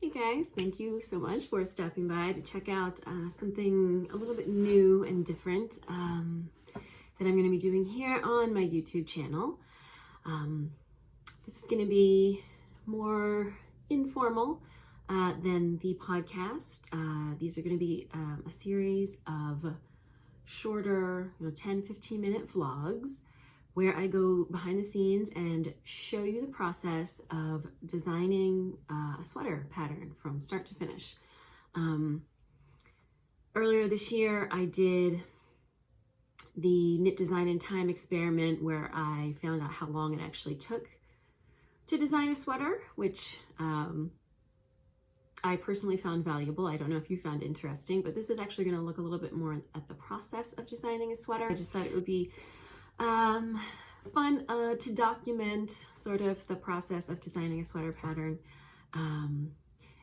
Hey guys, thank you so much for stopping by to check out something a little bit new and different that I'm going to be doing here on my YouTube channel. This is going to be more informal than the podcast. These are going to be a series of shorter, 10-15 minute vlogs where I go behind the scenes and show you the process of designing a sweater pattern from start to finish. Earlier this year, I did the Knit Design in Time experiment where I found out how long it actually took to design a sweater, which I personally found valuable. I don't know if you found interesting, but this is actually going to look a little bit more at the process of designing a sweater. I just thought it would be fun to document sort of the process of designing a sweater pattern, and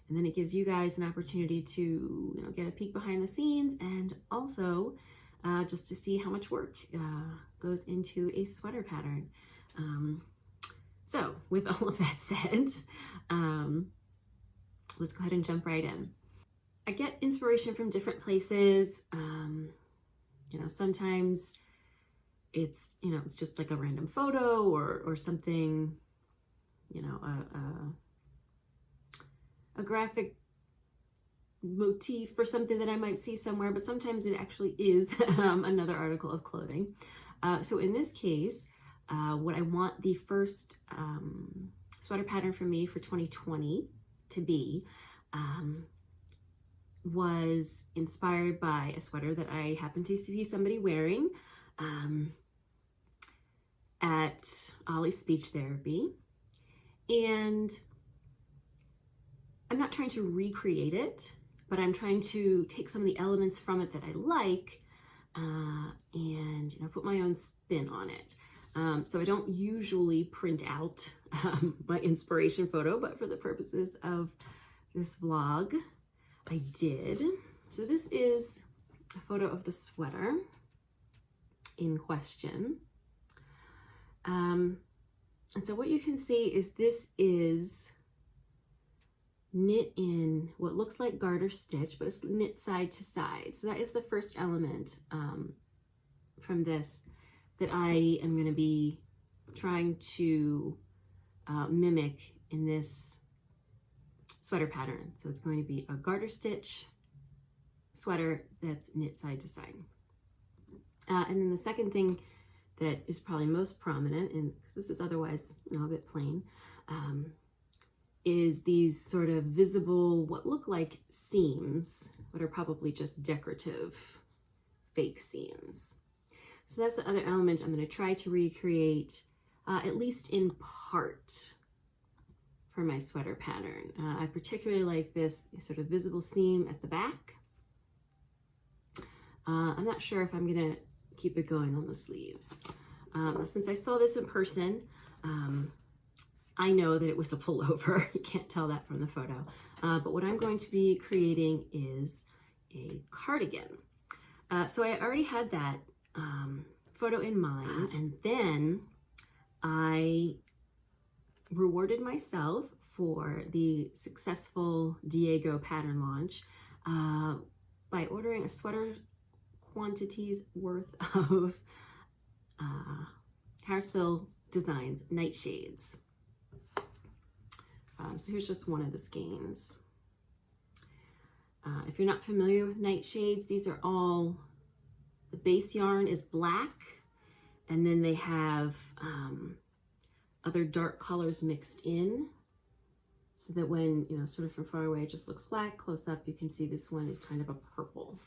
then it gives you guys an opportunity to get a peek behind the scenes and also just to see how much work goes into a sweater pattern. So with all of that said, let's go ahead and jump right in. I get inspiration from different places. Sometimes it's just like a random photo or something, a graphic motif or something that I might see somewhere, but sometimes it actually is another article of clothing. So in this case, what I want the first sweater pattern for me for 2020 to be was inspired by a sweater that I happened to see somebody wearing at Ollie's Speech Therapy. And I'm not trying to recreate it, but I'm trying to take some of the elements from it that I like and put my own spin on it. So I don't usually print out my inspiration photo, but for the purposes of this vlog, I did. So this is a photo of the sweater in question. And so what you can see is this is knit in what looks like garter stitch, but it's knit side to side. So that is the first element from this that I am going to be trying to mimic in this sweater pattern. So it's going to be a garter stitch sweater that's knit side to side. And then the second thing that is probably most prominent, and because this is otherwise a bit plain, is these sort of visible, what look like seams, but are probably just decorative fake seams. So that's the other element I'm going to try to recreate, at least in part, for my sweater pattern. I particularly like this sort of visible seam at the back. I'm not sure if I'm going to keep it going on the sleeves. Since I saw this in person, I know that it was a pullover. You can't tell that from the photo. But what I'm going to be creating is a cardigan. So I already had that photo in mind, and then I rewarded myself for the successful Diego pattern launch by ordering a sweater quantities worth of Harrisville Designs Nightshades. So here's just one of the skeins. If you're not familiar with Nightshades, these are all, the base yarn is black, and then they have other dark colors mixed in, so that when, sort of from far away, it just looks black. Close up, you can see this one is kind of a purple.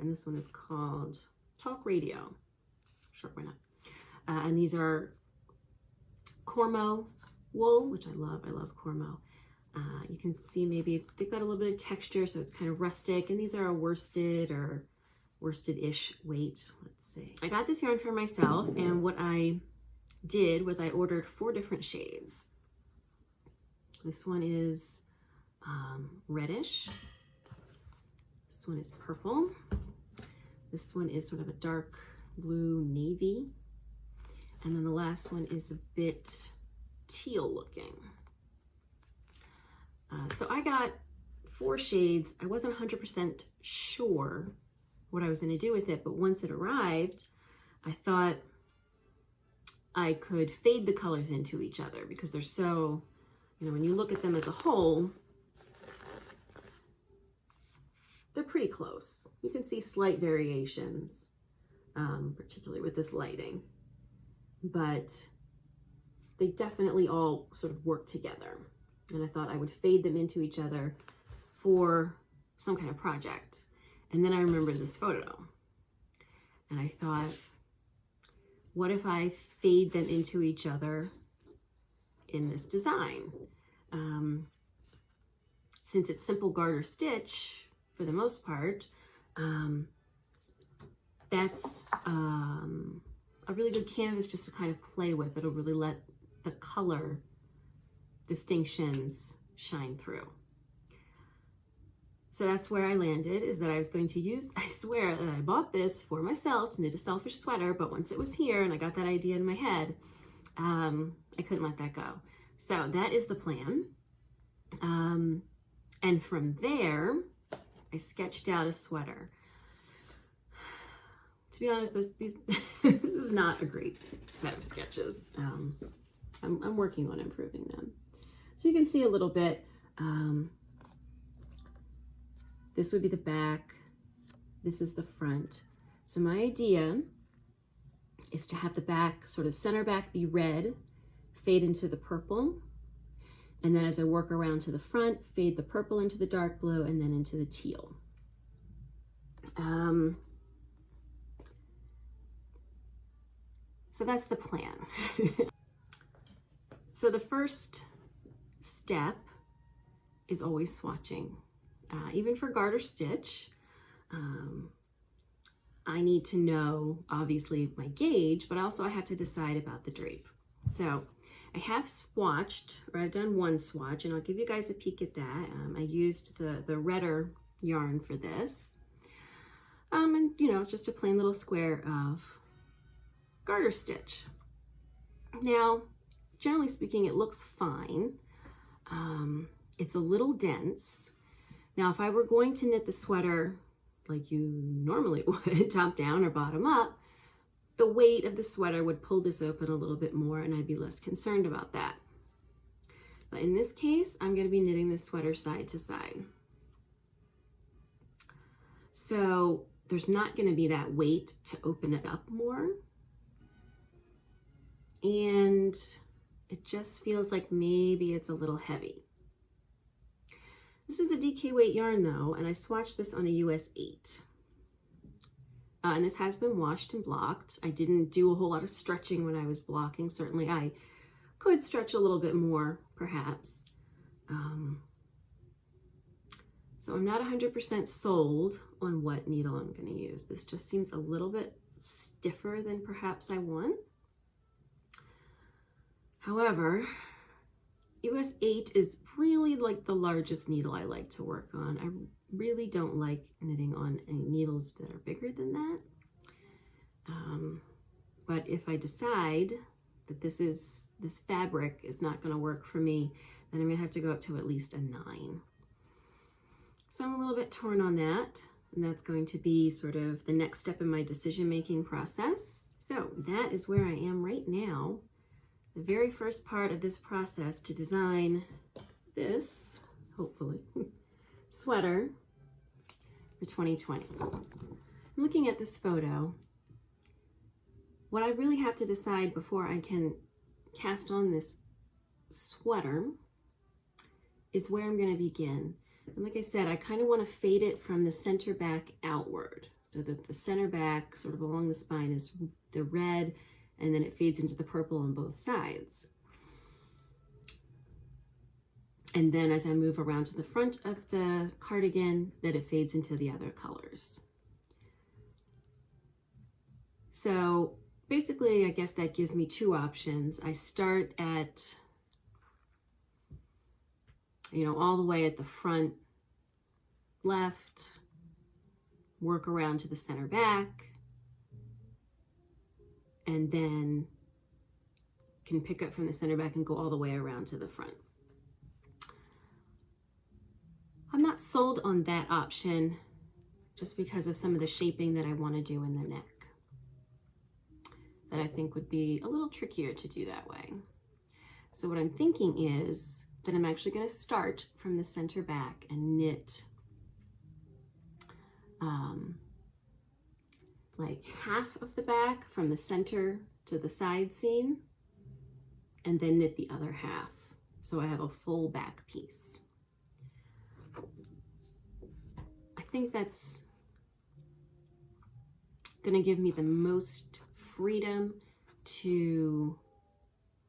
And this one is called Talk Radio. Sure, why not? And these are Cormo wool, which I love. I love Cormo. You can see maybe they've got a little bit of texture, so it's kind of rustic. And these are a worsted or worsted-ish weight. Let's see. I got this yarn for myself, and what I did was I ordered 4 different shades. This one is reddish. This one is purple. This one is sort of a dark blue navy. And then the last one is a bit teal looking. So I got 4 shades. I wasn't 100% sure what I was going to do with it, but once it arrived, I thought I could fade the colors into each other because they're so, when you look at them as a whole, they're pretty close. You can see slight variations, particularly with this lighting, but they definitely all sort of work together. And I thought I would fade them into each other for some kind of project. And then I remembered this photo. And I thought, what if I fade them into each other in this design? Since it's simple garter stitch, for the most part, that's a really good canvas just to kind of play with. It'll really let the color distinctions shine through. So that's where I landed, is that I was going to use, I swear that I bought this for myself to knit a selfish sweater, but once it was here and I got that idea in my head, I couldn't let that go. So that is the plan. And from there, I sketched out a sweater. To be honest, this is not a great set of sketches. I'm working on improving them. So you can see a little bit. This would be the back. This is the front. So my idea is to have the back, sort of center back, be red, fade into the purple. And then as I work around to the front, fade the purple into the dark blue and then into the teal. So that's the plan. So the first step is always swatching. Even for garter stitch, I need to know, obviously, my gauge, but also I have to decide about the drape. So I have swatched, or I've done one swatch, and I'll give you guys a peek at that. I used the redder yarn for this. And it's just a plain little square of garter stitch. Now, generally speaking, it looks fine. It's a little dense. Now, if I were going to knit the sweater like you normally would, top down or bottom up, the weight of the sweater would pull this open a little bit more and I'd be less concerned about that. But in this case, I'm going to be knitting this sweater side to side. So there's not going to be that weight to open it up more. And it just feels like maybe it's a little heavy. This is a DK weight yarn though, and I swatched this on a US 8. And this has been washed and blocked. I didn't do a whole lot of stretching when I was blocking. Certainly I could stretch a little bit more, perhaps. So I'm not 100% sold on what needle I'm going to use. This just seems a little bit stiffer than perhaps I want. However, US 8 is really like the largest needle I like to work on. I really don't like knitting on any needles that are bigger than that. But if I decide that this fabric is not going to work for me, then I'm going to have to go up to at least a 9. So I'm a little bit torn on that, and that's going to be sort of the next step in my decision-making process. So that is where I am right now. The very first part of this process to design this, hopefully, sweater for 2020. I'm looking at this photo. What I really have to decide before I can cast on this sweater is where I'm going to begin. And like I said, I kind of want to fade it from the center back outward so that the center back sort of along the spine is the red, and then it fades into the purple on both sides. And then as I move around to the front of the cardigan, that it fades into the other colors. So basically, I guess that gives me two options. I start at, all the way at the front left, work around to the center back, and then can pick up from the center back and go all the way around to the front. I'm not sold on that option just because of some of the shaping that I want to do in the neck that I think would be a little trickier to do that way. So what I'm thinking is that I'm actually going to start from the center back and knit like half of the back from the center to the side seam, and then knit the other half. So I have a full back piece. I think that's gonna give me the most freedom to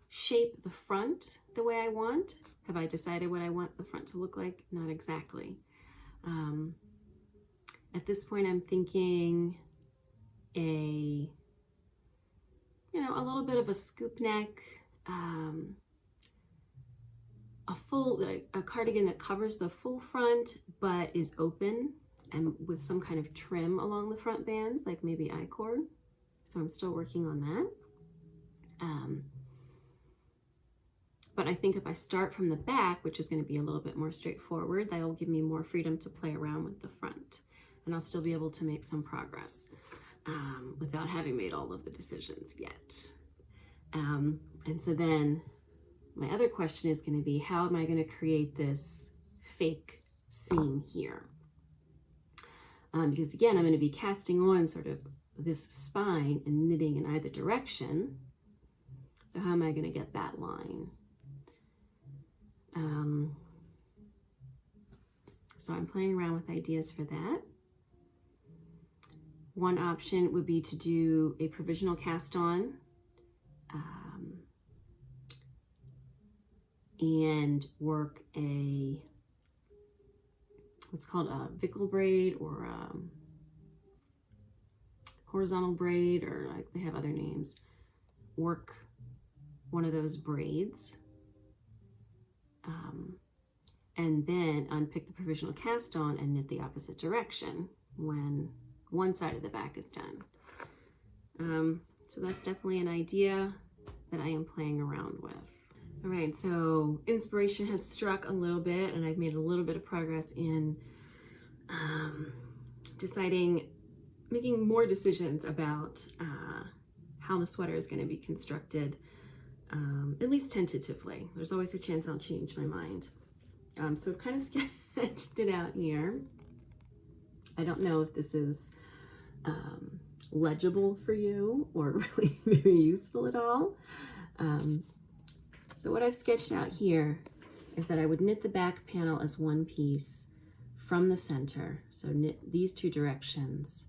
shape the front the way I want. Have I decided what I want the front to look like? Not exactly. At this point, I'm thinking a little bit of a scoop neck, a cardigan that covers the full front but is open and with some kind of trim along the front bands, like maybe I-cord. So I'm still working on that. But I think if I start from the back, which is going to be a little bit more straightforward, that will give me more freedom to play around with the front. And I'll still be able to make some progress without having made all of the decisions yet. And so then my other question is going to be, how am I going to create this fake seam here? Because again, I'm going to be casting on sort of this spine and knitting in either direction. So how am I going to get that line? So I'm playing around with ideas for that. One option would be to do a provisional cast on and work what's called a Vickle braid or horizontal braid, or like they have other names. Work one of those braids and then unpick the provisional cast on and knit the opposite direction when one side of the back is done. So that's definitely an idea that I am playing around with. All right, so inspiration has struck a little bit, and I've made a little bit of progress in making more decisions about how the sweater is going to be constructed, at least tentatively. There's always a chance I'll change my mind. So I've kind of sketched it out here. I don't know if this is legible for you or really very useful at all. So what I've sketched out here is that I would knit the back panel as one piece from the center. So knit these two directions,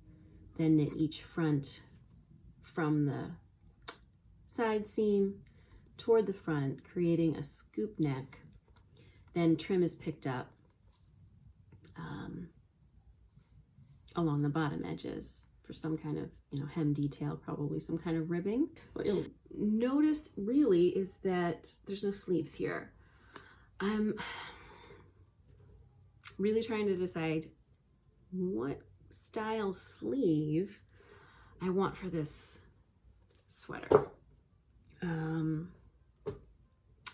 then knit each front from the side seam toward the front, creating a scoop neck. Then trim is picked up along the bottom edges for some kind of, hem detail, probably some kind of ribbing. What you'll notice really is that there's no sleeves here. I'm really trying to decide what style sleeve I want for this sweater. A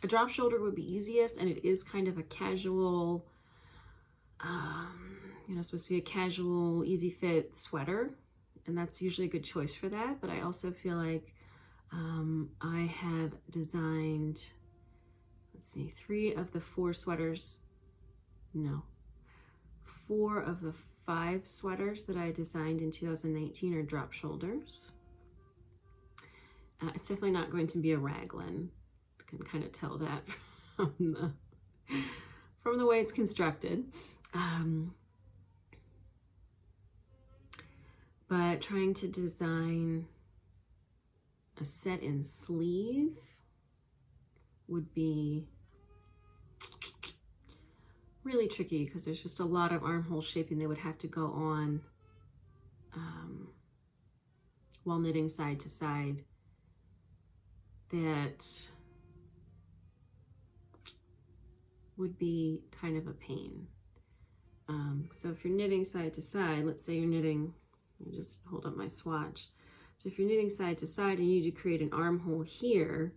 drop shoulder would be easiest, and it is kind of a casual, supposed to be a casual, easy fit sweater, and that's usually a good choice for that. But I also feel like I have designed, 4 of the 5 sweaters that I designed in 2019 are drop shoulders. It's definitely not going to be a raglan. I can kind of tell that from the way it's constructed. But trying to design a set-in sleeve would be really tricky because there's just a lot of armhole shaping that would have to go on while knitting side to side that would be kind of a pain. So if you're knitting side to side, let's say you're knitting, let me just hold up my swatch. So if you're knitting side to side and you need to create an armhole here,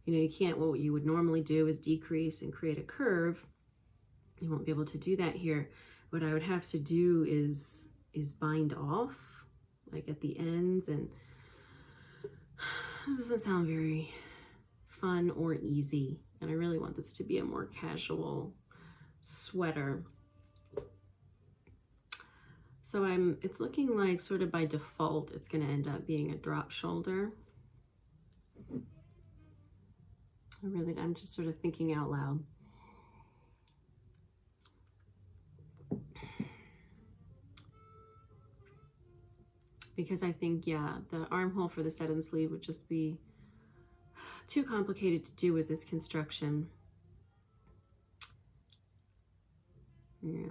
you can't, what you would normally do is decrease and create a curve. You won't be able to do that here. What I would have to do is bind off, like at the ends, and it doesn't sound very fun or easy. And I really want this to be a more casual sweater. So it's looking like sort of by default, it's going to end up being a drop shoulder. I'm just sort of thinking out loud. Because I think, yeah, the armhole for the set-in sleeve would just be too complicated to do with this construction. Yeah,